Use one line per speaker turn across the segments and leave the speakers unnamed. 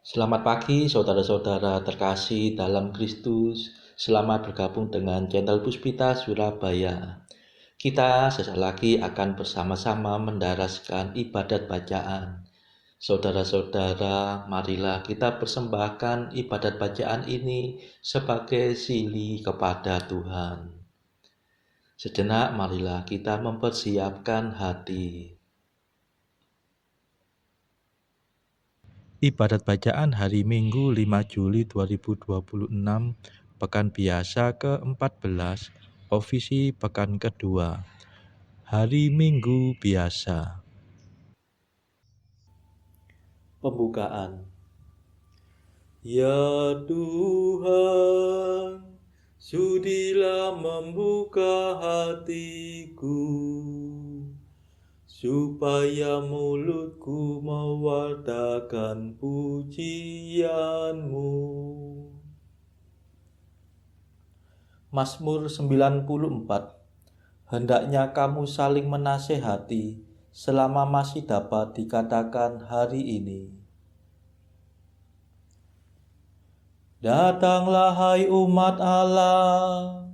Selamat pagi saudara-saudara terkasih dalam Kristus. Selamat bergabung dengan Channel Puspita Surabaya. Kita sesaat lagi akan bersama-sama mendaraskan ibadat bacaan. Saudara-saudara, marilah kita persembahkan ibadat bacaan ini sebagai sili kepada Tuhan. Sejenak marilah kita mempersiapkan hati. Ibadat bacaan hari Minggu 5 Juli 2026, Pekan Biasa ke-14, Ofisi Pekan kedua. Hari Minggu Biasa. Pembukaan. Ya Tuhan, sudilah membuka hatiku, supaya mulutku mewartakan pujian-Mu. Mazmur 94. Hendaknya kamu saling menasehati selama masih dapat dikatakan hari ini. Datanglah hai umat Allah,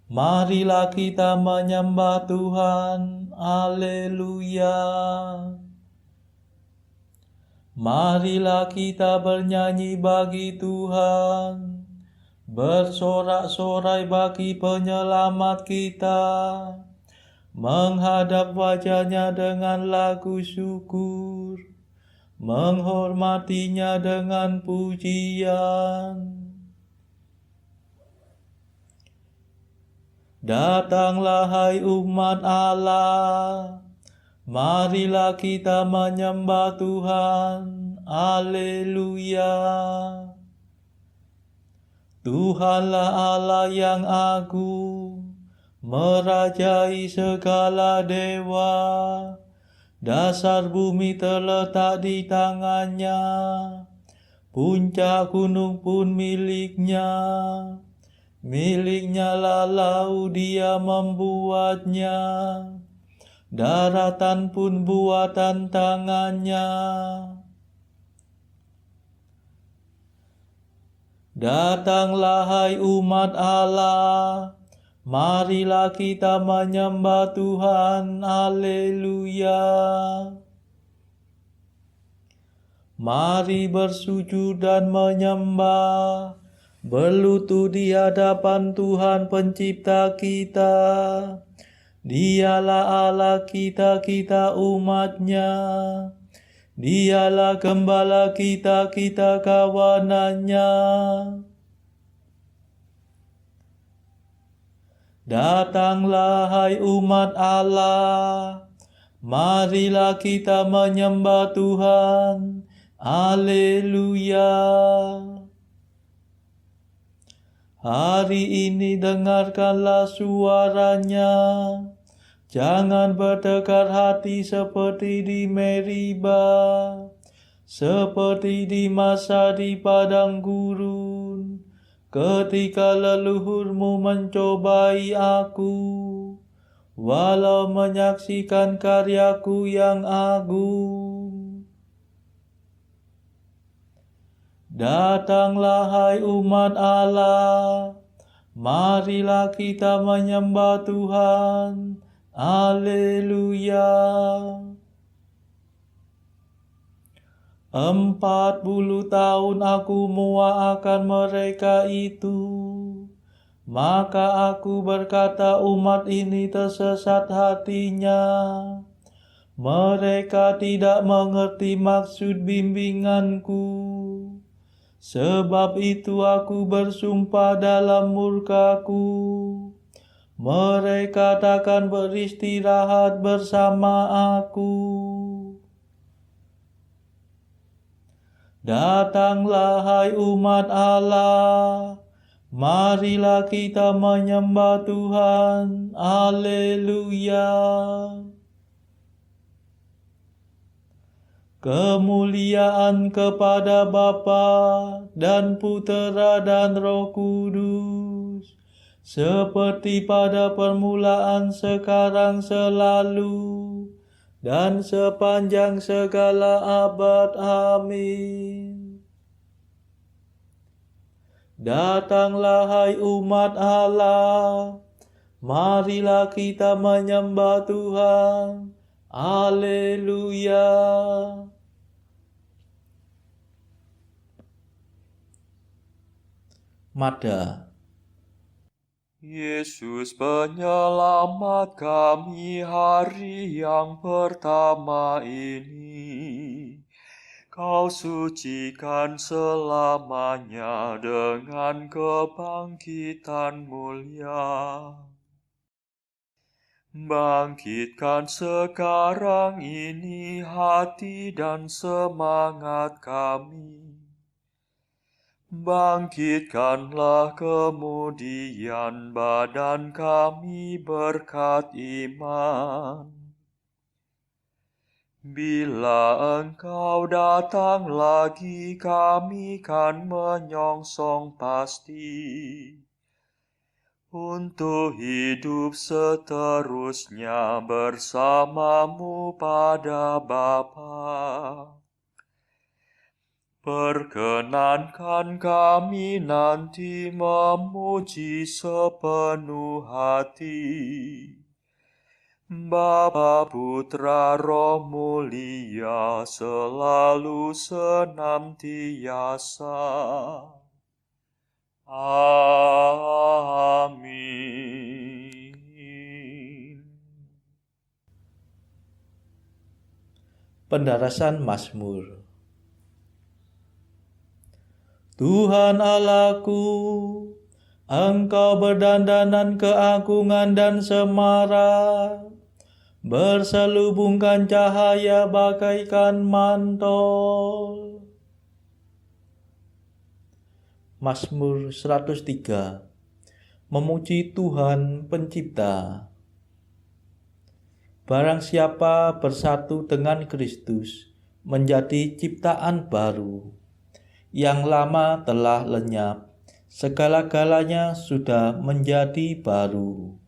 marilah kita menyembah Tuhan. Haleluya. Marilah kita bernyanyi bagi Tuhan, bersorak-sorai bagi penyelamat kita, menghadap wajah-Nya dengan lagu syukur, menghormatinya dengan pujian. Datanglah hai umat Allah, marilah kita menyembah Tuhan. Haleluya. Tuhanlah Allah yang agung, merajai segala dewa. Dasar bumi terletak di tangan-Nya, puncak gunung pun milik-Nya. Milik-Nya lah laut, Dia membuatnya, daratan pun buatan tangan-Nya. Datanglah hai umat Allah, marilah kita menyembah Tuhan. Haleluya. Mari bersujud dan menyembah, berlutut di hadapan Tuhan pencipta kita. Dialah Allah kita, kita umat-Nya. Dialah gembala kita, kita kawanan-Nya. Datanglah hai umat Allah, marilah kita menyembah Tuhan. Haleluya. Hari ini dengarkanlah suara-Nya. Jangan bertekar hati seperti di Meriba, seperti di masa di padang gurun, ketika leluhurmu mencobai aku, walau menyaksikan karyaku yang agung. Datanglah hai umat Allah, marilah kita menyembah Tuhan. Haleluya. 40 tahun aku muak mereka itu, maka aku berkata umat ini tersesat hatinya. Mereka tidak mengerti maksud bimbinganku. Sebab itu aku bersumpah dalam murkaku, mereka takkan beristirahat bersama aku. Datanglah hai umat Allah, marilah kita menyembah Tuhan. Haleluya. Kemuliaan kepada Bapa dan Putera dan Roh Kudus, seperti pada permulaan, sekarang, selalu, dan sepanjang segala abad. Amin. Datanglah hai umat Allah, marilah kita menyembah Tuhan. Haleluya. Mada.
Yesus penyelamat kami hari yang pertama ini. Kau sucikan selamanya dengan kebangkitan mulia. Bangkitkan sekarang ini hati dan semangat kami. Bangkitkanlah kemudian badan kami berkat iman. Bila Engkau datang lagi, kami kan menyongsong pasti untuk hidup seterusnya bersamamu pada Bapa. Perkenankan kami nanti memuji sepenuh hati Bapa, Putra, Roh Mulia, selalu senantiasa. Amin.
Pendarasan Mazmur. Tuhan Allahku, Engkau berdandanan keagungan dan semara, berselubungkan cahaya bagaikan mantel. Mazmur 103. Memuji Tuhan Pencipta. Barang siapa bersatu dengan Kristus, menjadi ciptaan baru. Yang lama telah lenyap, segala-galanya sudah menjadi baru.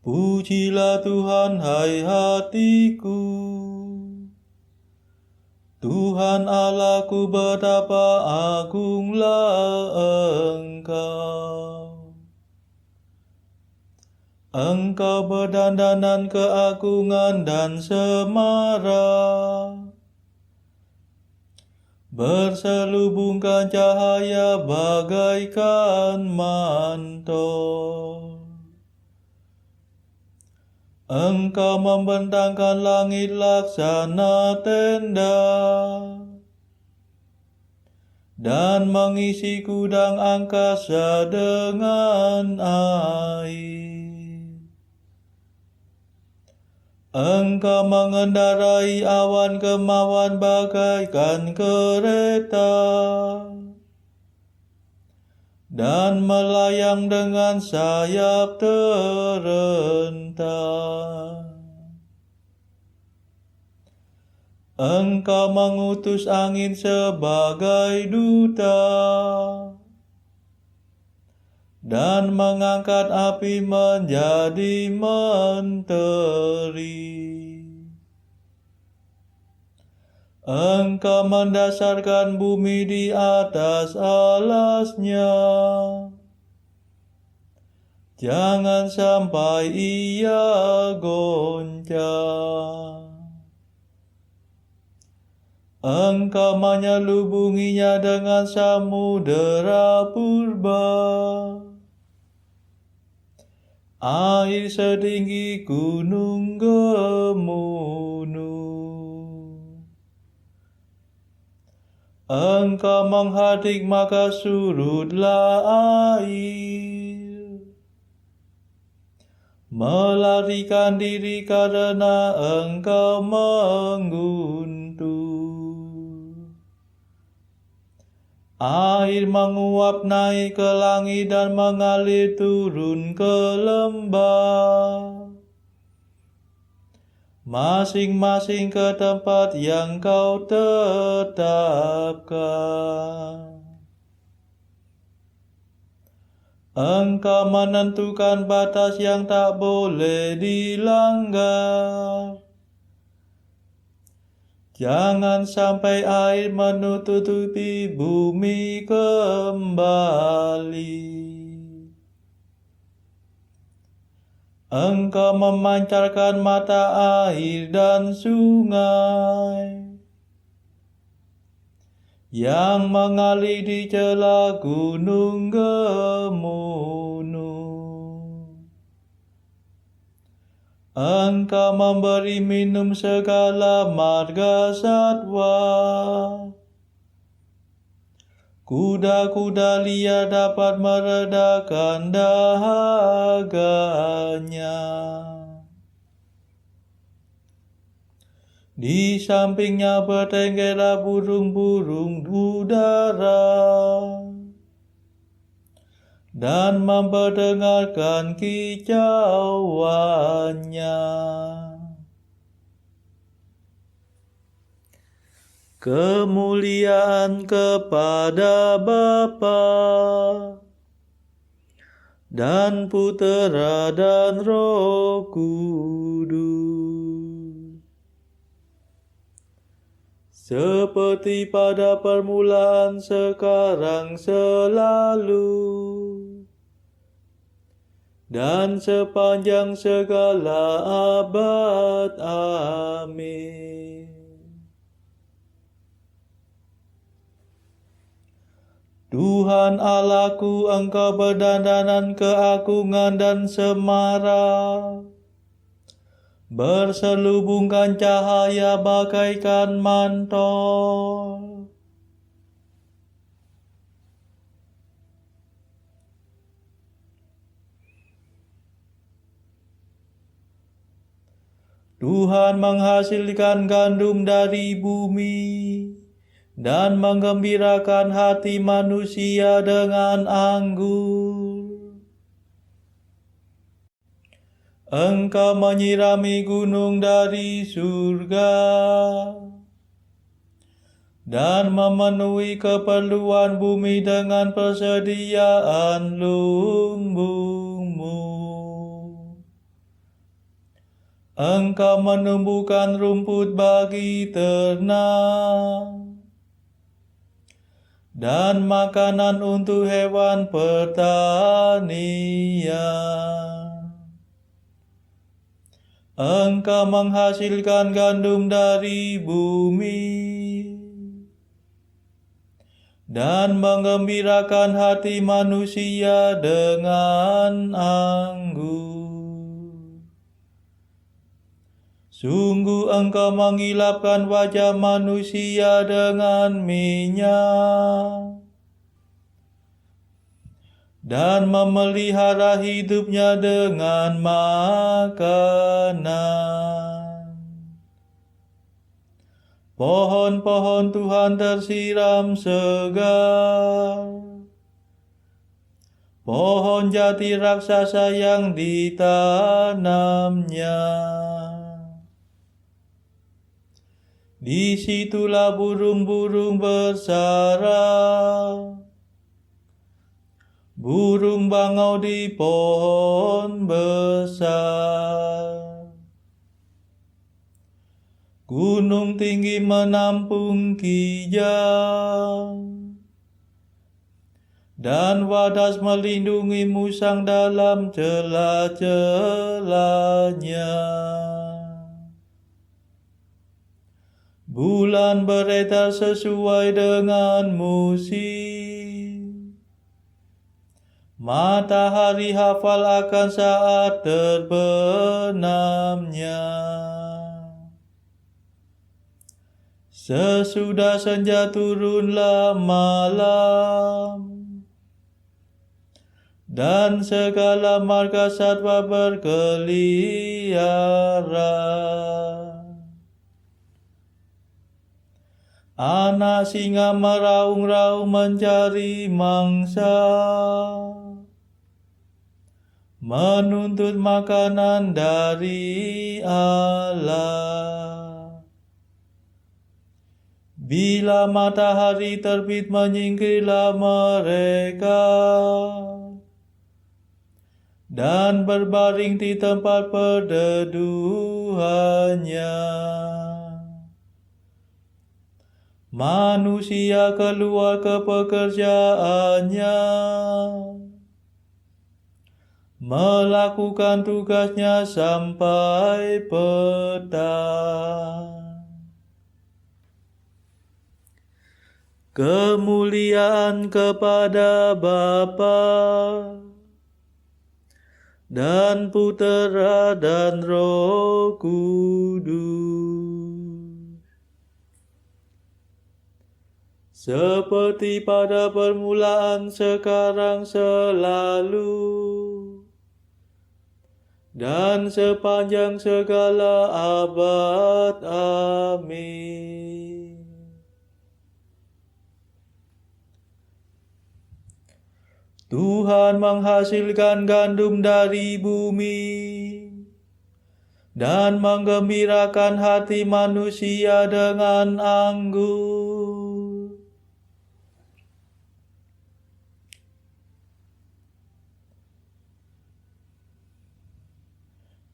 Pujilah Tuhan, hai hatiku. Tuhan Allahku, betapa agunglah Engkau. Engkau berdandanan keagungan dan semara, berselubungkan cahaya bagaikan mantel. Engkau membentangkan langit laksana tenda, dan mengisi gudang angkasa dengan air. Engkau mengendarai awan kemauan bagaikan kereta, dan melayang dengan sayap terentang. Engkau mengutus angin sebagai duta, dan mengangkat api menjadi menteri. Engkau mendasarkan bumi di atas alasnya, jangan sampai ia goncang. Engkau menyelubunginya dengan samudera purba, air setinggi gunung Gemunung. Engkau menghadik maka surutlah air, melarikan diri karena Engkau mengguntur. Air menguap naik ke langit dan mengalir turun ke lembah, masing-masing ke tempat yang Kau tetapkan. Engkau menentukan batas yang tak boleh dilanggar, Jangan sampai air menutupi bumi kembali. Engkau memancarkan mata air dan sungai yang mengalir di celah gunung gemunung. Engkau memberi minum segala marga satwa. Kuda-kuda liar dapat meredakan dahaganya. Di sampingnya bertenggerlah burung-burung udara dan memperdengarkan kicauannya. Kemuliaan kepada Bapa dan Putera dan Roh Kudus, seperti pada permulaan, sekarang, selalu, dan sepanjang segala abad. Amin. Tuhan Allahku, Engkau berdandanan keagungan dan semara, berselubungkan cahaya bagaikan mantel. Tuhan menghasilkan gandum dari bumi dan menggembirakan hati manusia dengan anggur. Engkau menyirami gunung dari surga dan memenuhi keperluan bumi dengan persediaan lumbungmu. Engkau menumbuhkan rumput bagi ternak dan makanan untuk hewan pertanian. Engkau menghasilkan gandum dari bumi dan menggembirakan hati manusia dengan anggur. Sungguh Engkau mengilapkan wajah manusia dengan minyak dan memelihara hidupnya dengan makanan. Pohon-pohon Tuhan tersiram segar, pohon jati raksasa yang ditanamnya. Disitulah burung-burung bersarang, burung bangau di pohon besar. Gunung tinggi menampung kijang, dan wadas melindungi musang dalam celah-celahnya. Bulan beredar sesuai dengan musim, matahari hafal akan saat terbenamnya. Sesudah senja turunlah malam, dan segala marga satwa berkeliaran. Anak singa meraung-raung mencari mangsa, menuntut makanan dari Allah. Bila matahari terbit menyingkirlah mereka, dan berbaring di tempat perteduhannya. Manusia keluar ke pekerjaannya, melakukan tugasnya sampai petang. Kemuliaan kepada Bapa dan Putera dan Roh Kudus, seperti pada permulaan, sekarang, selalu, dan sepanjang segala abad. Amin. Tuhan menghasilkan gandum dari bumi dan menggembirakan hati manusia dengan anggur.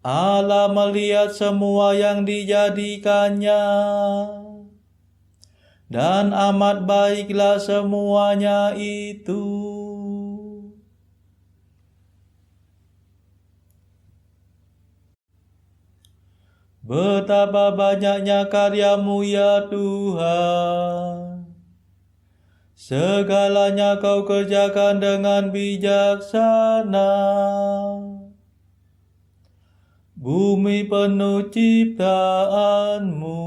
Allah melihat semua yang dijadikannya, dan amat baiklah semuanya itu. Betapa banyaknya karya-Mu ya Tuhan. Segalanya Kau kerjakan dengan bijaksana. Bumi penuh ciptaan-Mu.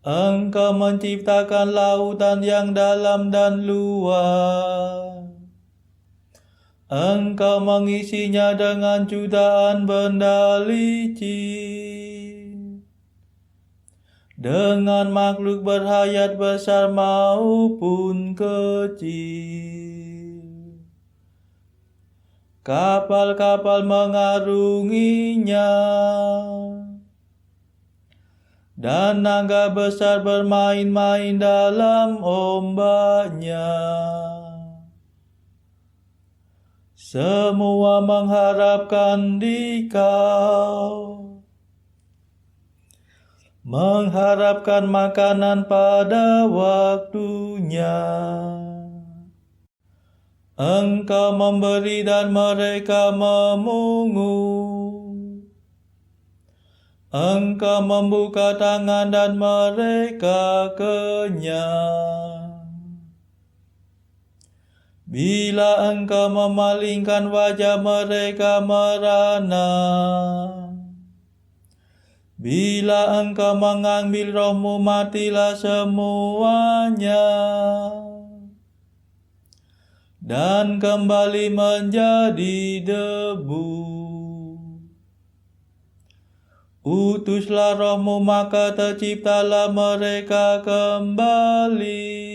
Engkau menciptakan lautan yang dalam dan luas. Engkau mengisinya dengan jutaan benda licin, dengan makhluk berhayat besar maupun kecil. Kapal-kapal mengarunginya, dan naga besar bermain-main dalam ombaknya. Semua mengharapkan di Kau, mengharapkan makanan pada waktunya. Engkau memberi dan mereka memungut. Engkau membuka tangan dan mereka kenyang. Bila Engkau memalingkan wajah, mereka merana. Bila Engkau mengambil roh-Mu, matilah semuanya, dan kembali menjadi debu. Utuslah roh-Mu, maka terciptalah mereka kembali,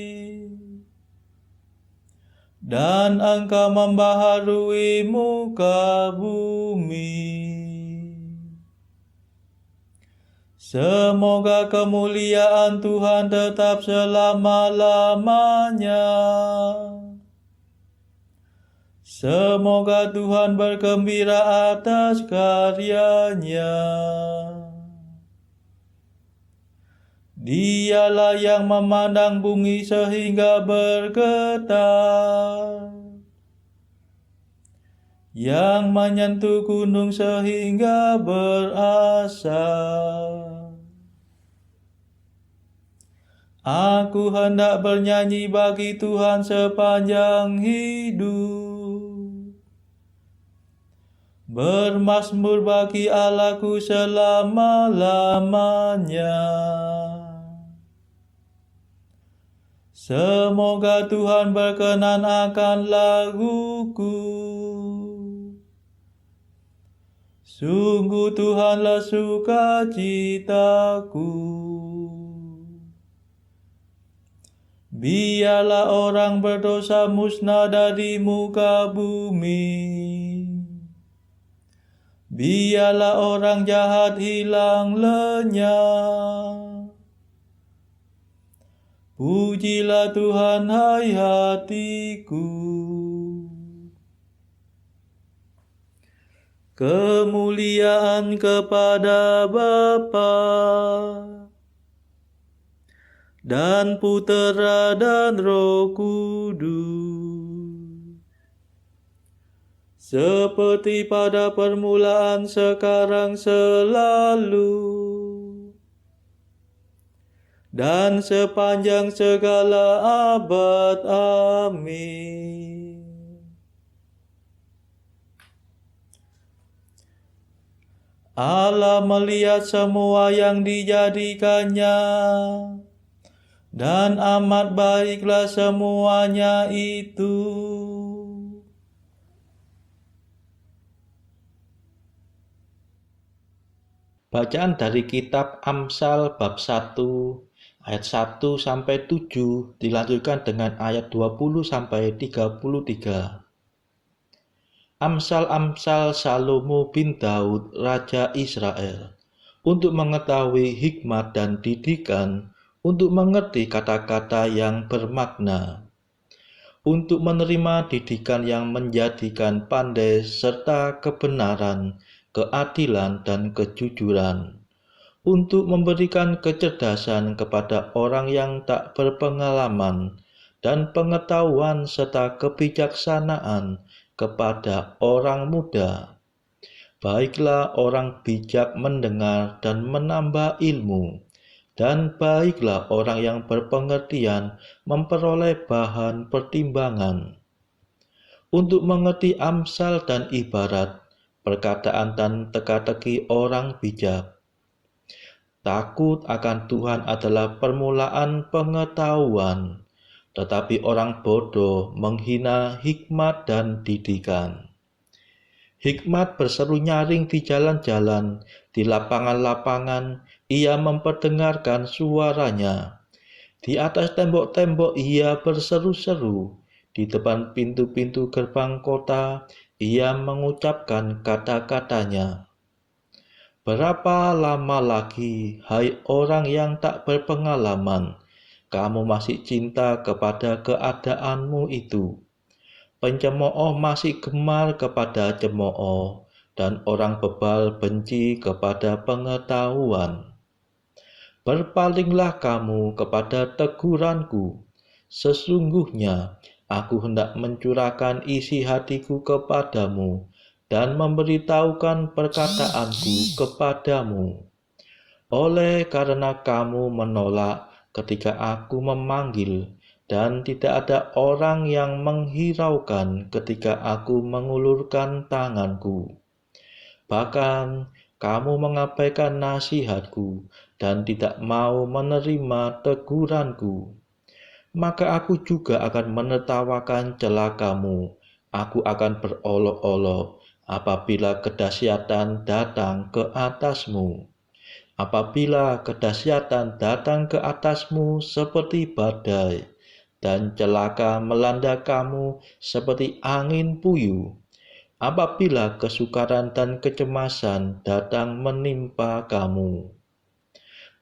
dan Engkau membaharui muka bumi. Semoga kemuliaan Tuhan tetap selama-lamanya. Semoga Tuhan bergembira atas karyanya. Dialah yang memandang bumi sehingga bergetar, yang menyentuh gunung sehingga berasap. Aku hendak bernyanyi bagi Tuhan sepanjang hidup, bermazmur bagi Allahku selama-lamanya. Semoga Tuhan berkenan akan laguku. Sungguh Tuhanlah sukacitaku. Biarlah orang berdosa musnah dari muka bumi. Biarlah orang jahat hilang lenyap. Pujilah Tuhan, hai hatiku. Kemuliaan kepada Bapa dan Putera dan Roh Kudus, seperti pada permulaan, sekarang, selalu, dan sepanjang segala abad. Amin. Allah melihat semua yang dijadikannya, dan amat baiklah semuanya itu. Bacaan dari kitab Amsal bab 1 ayat 1 sampai 7 dilanjutkan dengan ayat 20 sampai 33. Amsal-amsal Salomo bin Daud, Raja Israel, untuk mengetahui hikmat dan didikan, untuk mengerti kata-kata yang bermakna, untuk menerima didikan yang menjadikan pandai serta kebenaran, keadilan, dan kejujuran, untuk memberikan kecerdasan kepada orang yang tak berpengalaman, dan pengetahuan serta kebijaksanaan kepada orang muda. Baiklah orang bijak mendengar dan menambah ilmu, dan baiklah orang yang berpengertian memperoleh bahan pertimbangan. Untuk mengerti amsal dan ibarat, perkataan dan teka-teki orang bijak. Takut akan Tuhan adalah permulaan pengetahuan, tetapi orang bodoh menghina hikmat dan didikan. Hikmat berseru nyaring di jalan-jalan, di lapangan-lapangan, ia memperdengarkan suaranya. Di atas tembok-tembok ia berseru-seru, di depan pintu-pintu gerbang kota ia mengucapkan kata-katanya. Berapa lama lagi, hai orang yang tak berpengalaman, kamu masih cinta kepada keadaanmu itu? Pencemooh masih gemar kepada cemooh, dan orang bebal benci kepada pengetahuan. Berpalinglah kamu kepada teguranku. Sesungguhnya aku hendak mencurahkan isi hatiku kepadamu dan memberitahukan perkataanku kepadamu. Oleh karena kamu menolak ketika aku memanggil, dan tidak ada orang yang menghiraukan ketika aku mengulurkan tanganku. Bahkan kamu mengabaikan nasihatku dan tidak mau menerima teguranku. Maka aku juga akan menertawakan celakamu. Aku akan berolok-olok apabila kedahsyatan datang ke atasmu. Apabila kedahsyatan datang ke atasmu seperti badai, dan celaka melanda kamu seperti angin puyuh, apabila kesukaran dan kecemasan datang menimpa kamu.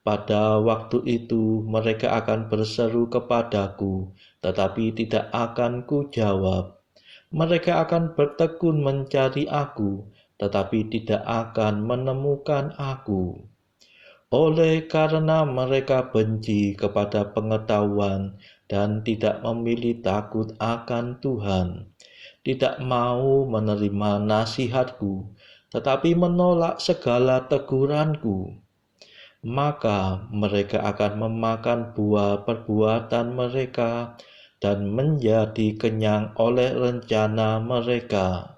Pada waktu itu mereka akan berseru kepadaku, tetapi tidak akan kujawab. Mereka akan bertekun mencari aku, tetapi tidak akan menemukan aku. Oleh karena mereka benci kepada pengetahuan dan tidak memilih takut akan Tuhan, tidak mau menerima nasihatku, tetapi menolak segala teguranku, maka mereka akan memakan buah perbuatan mereka dan menjadi kenyang oleh rencana mereka.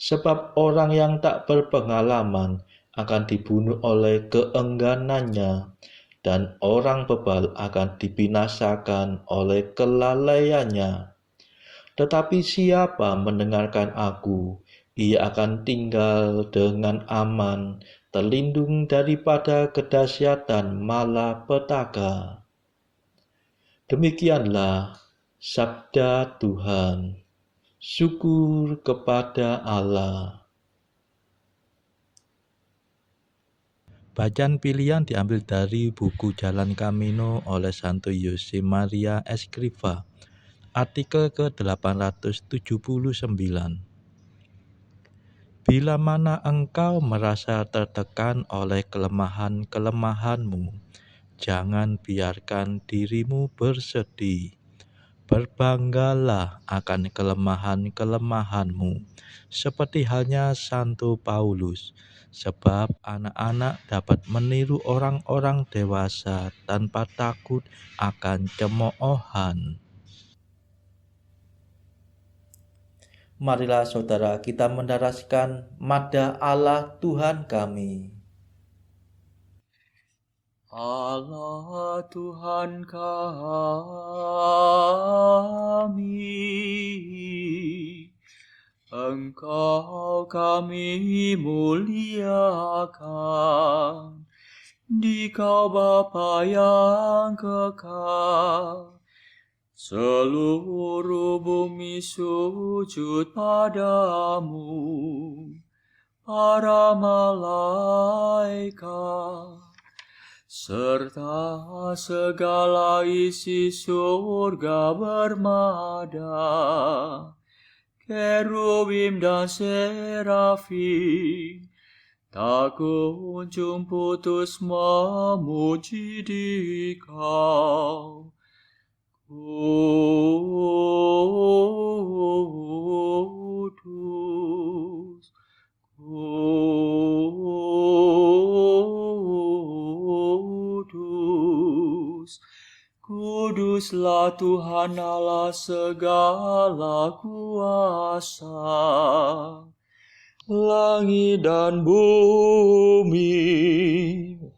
Sebab orang yang tak berpengalaman akan dibunuh oleh keengganannya, dan orang bebal akan dibinasakan oleh kelalaiannya. Tetapi siapa mendengarkan aku, ia akan tinggal dengan aman, terlindung daripada kedahsyatan malapetaka. Demikianlah sabda Tuhan. Syukur kepada Allah. Bacaan pilihan diambil dari buku Jalan Camino oleh Santo Yosemaria Escrivá, artikel ke-879. Bila mana engkau merasa tertekan oleh kelemahan-kelemahanmu, jangan biarkan dirimu bersedih. Berbanggalah akan kelemahan-kelemahanmu, seperti halnya Santo Paulus, sebab anak-anak dapat meniru orang-orang dewasa tanpa takut akan cemoohan. Marilah saudara kita mendaraskan Madah Allah Tuhan kami.
Allah Tuhan kami, Engkau kami muliakan, Dikau Bapa yang kekal, seluruh bumi sujud padamu, para malaikat, serta segala isi surga bermada, kerubim dan serafim, tak kunjung putus memuji Dikau. Kudus, kudus, kuduslah Tuhan Allah segala kuasa. Langit dan bumi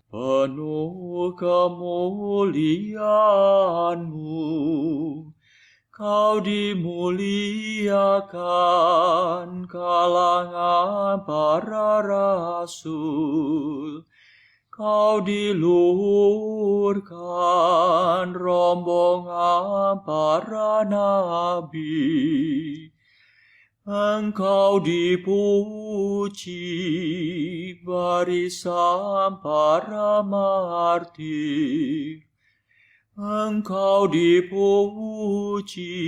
penuh kemuliaan-Mu. Kau dimuliakan kalangan para rasul. Kau diluhurkan rombongan para nabi. Engkau dipuji barisan para martir. Engkau dipuji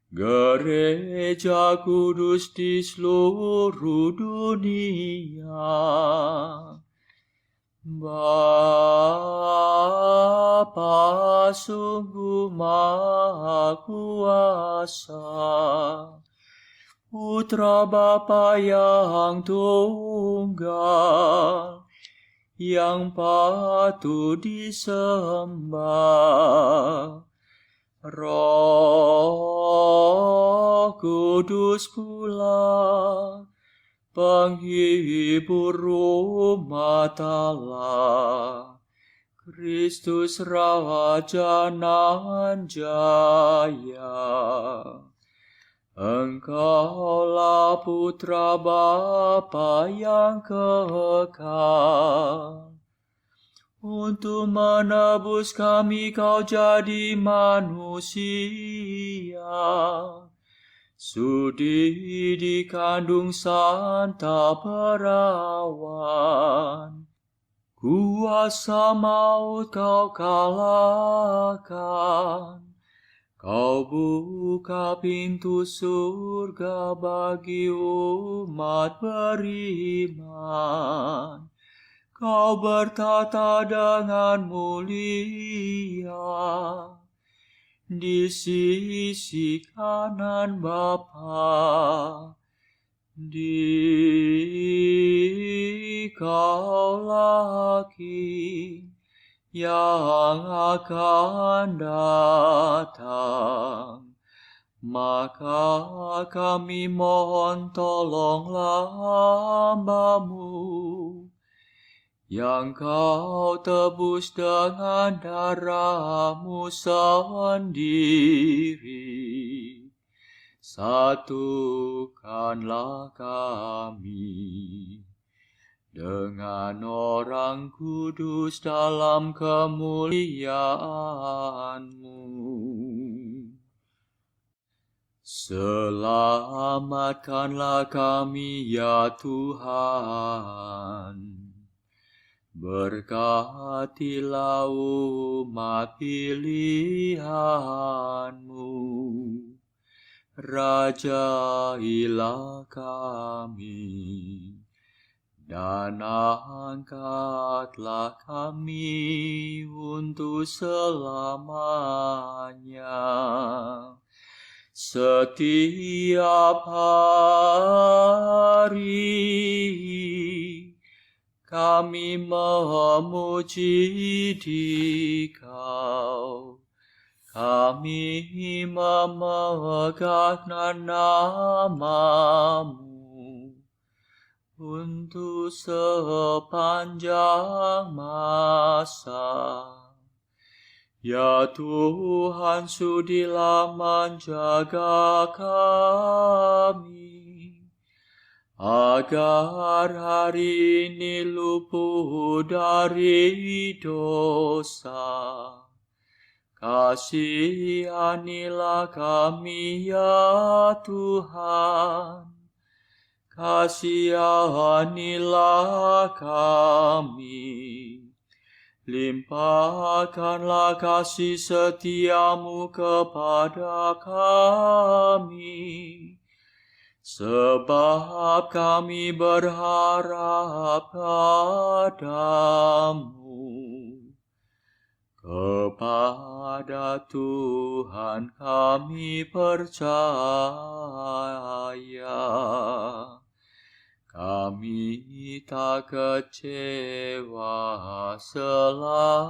gereja kudus di seluruh dunia. Bapa sungguh Maha Kuasa, Putra Bapa yang tunggal, yang patut disembah. Roh Kudus pula, penghibur umat Allah, Kristus Raja nan jaya. Engkaulah Putra Bapa yang kekal. Untuk menebus kami Kau jadi manusia. Sudi dikandung Santa Perawan. Kuasa maut Kau kalahkan. Kau buka pintu surga bagi umat beriman. Kau bertata dengan mulia di sisi kanan Bapa. Dikaulah King yang akan datang. Maka kami mohon tolonglah hamba-Mu yang Kau tebus dengan darah-Mu sendiri. Satukanlah kami dengan orang kudus dalam kemuliaan-Mu. Selamatkanlah kami ya Tuhan. Berkatilah umat pilihan-Mu. Rajailah kami dan angkatlah kami untuk selamanya. Setiap hari kami memuji Dikau, kami memegahkan nama-Mu untuk sepanjang masa. Ya Tuhan, sudilah menjaga kami, agar hari ini luput dari dosa. Kasihanilah kami ya Tuhan, kasihanilah kami. Limpahkanlah kasih setia-Mu kepada kami, sebab kami berharap padamu. Kepada Tuhan kami percaya, kami tak kecewa selamanya.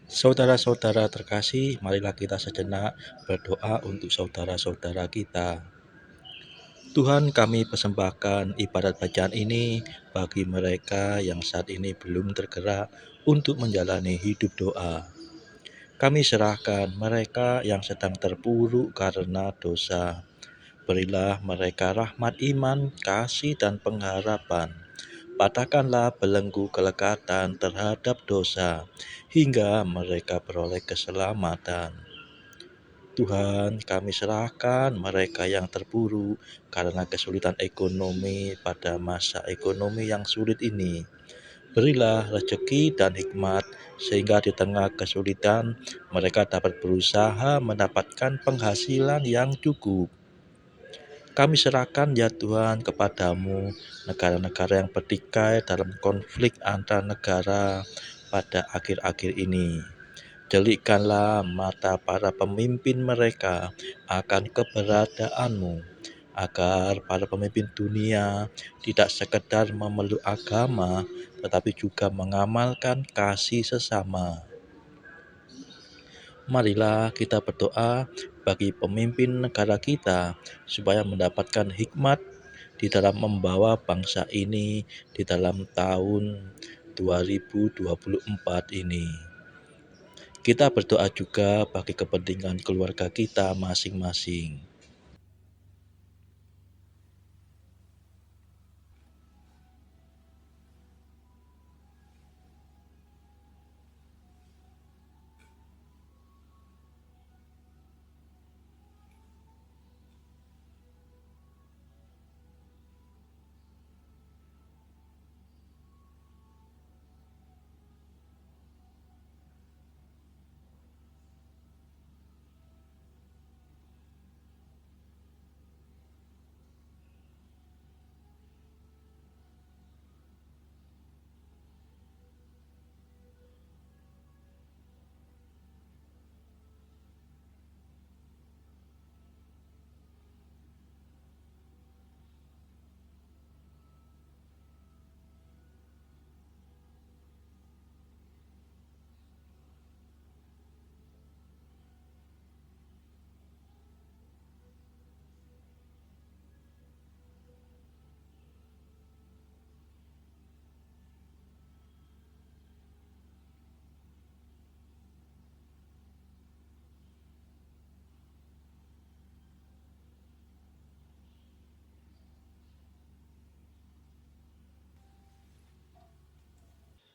Saudara-saudara terkasih, marilah kita sejenak berdoa untuk saudara-saudara kita. Tuhan, kami persembahkan ibadat bacaan ini bagi mereka yang saat ini belum tergerak untuk menjalani hidup doa. Kami serahkan mereka yang sedang terpuruk karena dosa. Berilah mereka rahmat iman, kasih, dan pengharapan. Patahkanlah belenggu kelekatan terhadap dosa, hingga mereka beroleh keselamatan. Tuhan, kami serahkan mereka yang terpuruk karena kesulitan ekonomi pada masa ekonomi yang sulit ini. Berilah rezeki dan hikmat, sehingga di tengah kesulitan mereka dapat berusaha mendapatkan penghasilan yang cukup. Kami serahkan ya Tuhan kepadamu negara-negara yang bertikai dalam konflik antar negara pada akhir-akhir ini. Jelikkanlah mata para pemimpin mereka akan keberadaan-Mu, agar para pemimpin dunia tidak sekedar memeluk agama, tetapi juga mengamalkan kasih sesama. Marilah kita berdoa bagi pemimpin negara kita, supaya mendapatkan hikmat di dalam membawa bangsa ini di dalam tahun 2024 ini. Kita berdoa juga bagi kepentingan keluarga kita masing-masing.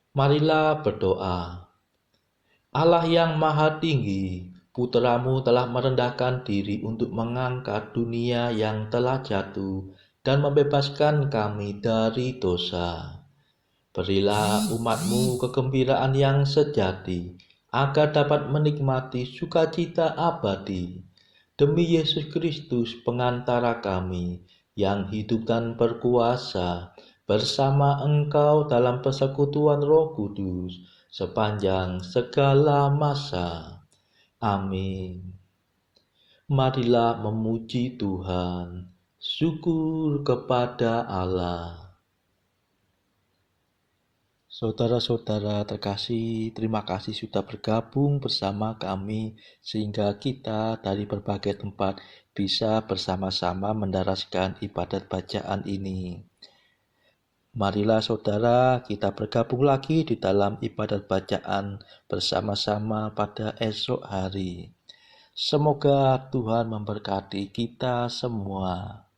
Marilah berdoa. Allah yang Maha Tinggi, Putra-Mu telah merendahkan diri untuk mengangkat dunia yang telah jatuh dan membebaskan kami dari dosa. Berilah umat-Mu kegembiraan yang sejati, agar dapat menikmati sukacita abadi. Demi Yesus Kristus pengantara kami, yang hidup dan berkuasa bersama Engkau dalam persekutuan Roh Kudus sepanjang segala masa. Amin. Marilah memuji Tuhan. Syukur kepada Allah. Saudara-saudara terkasih, terima kasih sudah bergabung bersama kami sehingga kita dari berbagai tempat bisa bersama-sama mendaraskan ibadat bacaan ini. Marilah saudara kita bergabung lagi di dalam ibadat bacaan bersama-sama pada esok hari. Semoga Tuhan memberkati kita semua.